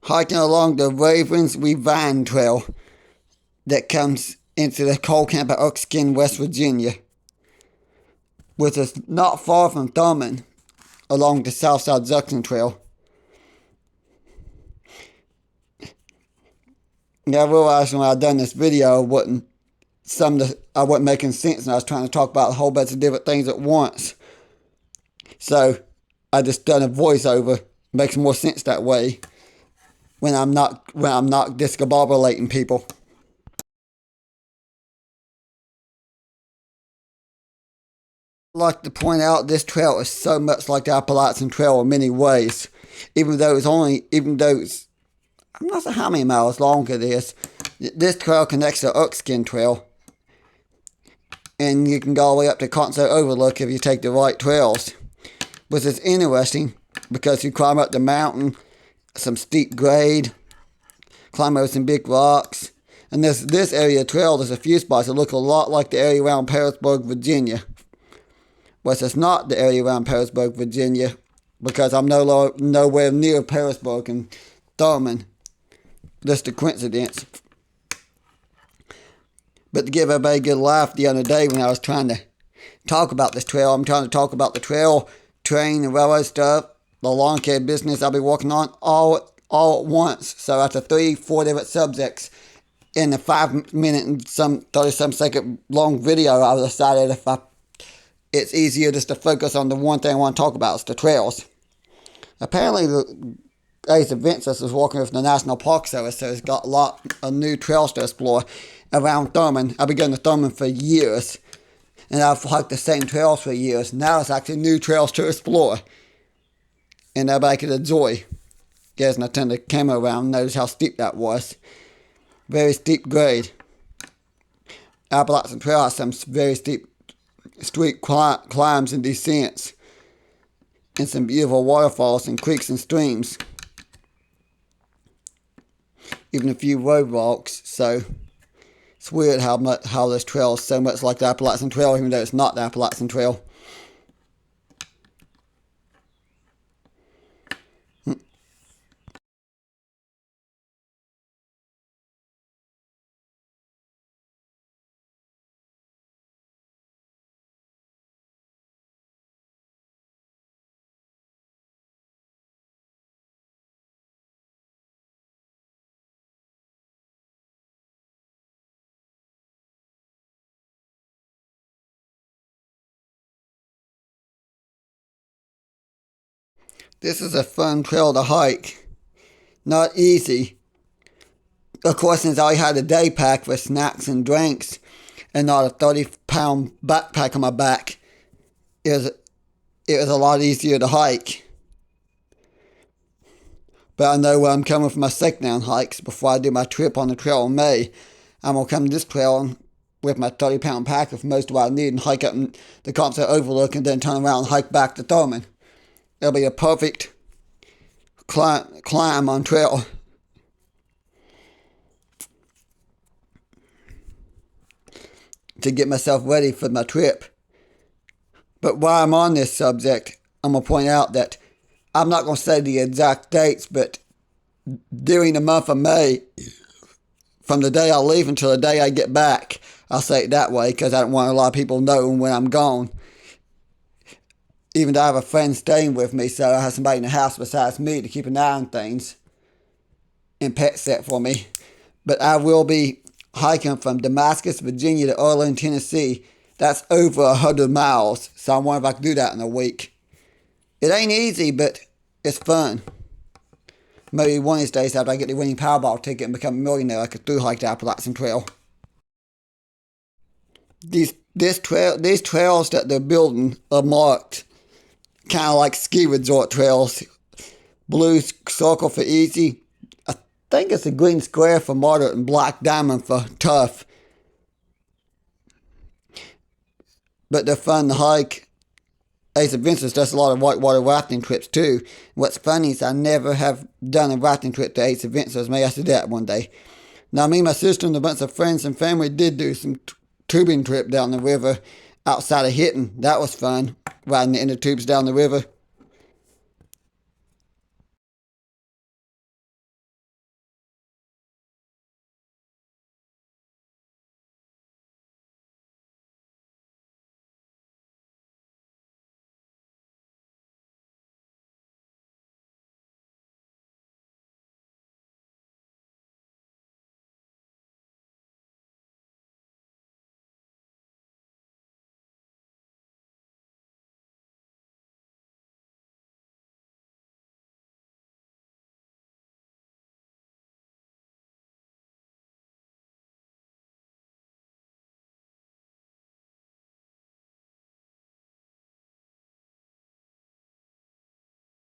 hiking along the revine trail that comes into the coal camp at Erskine, West Virginia, which is not far from Thurman along the Southside Junction Trail. Now, I realized when I done this video, I wasn't making sense, and I was trying to talk about a whole bunch of different things at once. So I just done a voiceover. Makes more sense that way when I'm not discombobulating people. I'd like to point out this trail is so much like the Appalachian Trail in many ways. I'm not sure how many miles long it is. This trail connects to Erskine Trail, and you can go all the way up to Concert Overlook if you take the right trails. Which is interesting because you climb up the mountain, some steep grade, climb over some big rocks. And this area of trail, there's a few spots that look a lot like the area around Petersburg, Virginia. But it's not the area around Petersburg, Virginia, because I'm nowhere near Petersburg and Thurman. Just a coincidence. But to give everybody a good laugh the other day when I was trying to talk about this trail, I'm trying to talk about the trail, train, and railroad stuff, the lawn care business I'll be working on all at once. So after 3-4 different subjects in a 5-minute and 30-some second long video, I decided it's easier just to focus on the one thing I want to talk about. It's the trails. Apparently, the Ace Adventures is working with the National Park Service, so it's got a lot of new trails to explore around Thurman. I've been going to Thurman for years, and I've hiked the same trails for years. Now it's actually new trails to explore, and everybody can enjoy. Guys, and I turned the camera around and notice how steep that was. Very steep grade. Appalachian Trail has some very steep street climbs and descents, and some beautiful waterfalls and creeks and streams. Even a few roadblocks. So it's weird how this trail is so much like the Appalachian Trail, even though it's not the Appalachian Trail. This is a fun trail to hike. Not easy. Of course, since I had a day pack with snacks and drinks and not a 30-pound backpack on my back, it was a lot easier to hike. But I know where I'm coming for my second hikes before I do my trip on the trail in May. I'm going to come to this trail with my 30-pound pack of most of what I need and hike up the Concert Overlook and then turn around and hike back to Thurman. It'll be a perfect climb on trail. To get myself ready for my trip. But while I'm on this subject, I'm going to point out that I'm not going to say the exact dates, but during the month of May, from the day I leave until the day I get back, I'll say it that way because I don't want a lot of people knowing when I'm gone. Even though I have a friend staying with me, so I have somebody in the house besides me to keep an eye on things and pet set for me. But I will be hiking from Damascus, Virginia to Arlington, Tennessee. That's over 100 miles, so I wonder if I can do that in a week. It ain't easy, but it's fun. Maybe one of these days after I get the winning Powerball ticket and become a millionaire, I could through hike the Appalachian Trail. These trails that they're building are marked kind of like ski resort trails. Blue circle for easy. I think it's a green square for moderate and black diamond for tough. But they're fun to hike. Ace Adventures does a lot of whitewater rafting trips too. What's funny is I never have done a rafting trip to Ace Adventures. Maybe I should do that one day. Now me, my sister, and a bunch of friends and family did do some tubing trip down the river outside of Hitton. That was fun, riding the inner tubes down the river.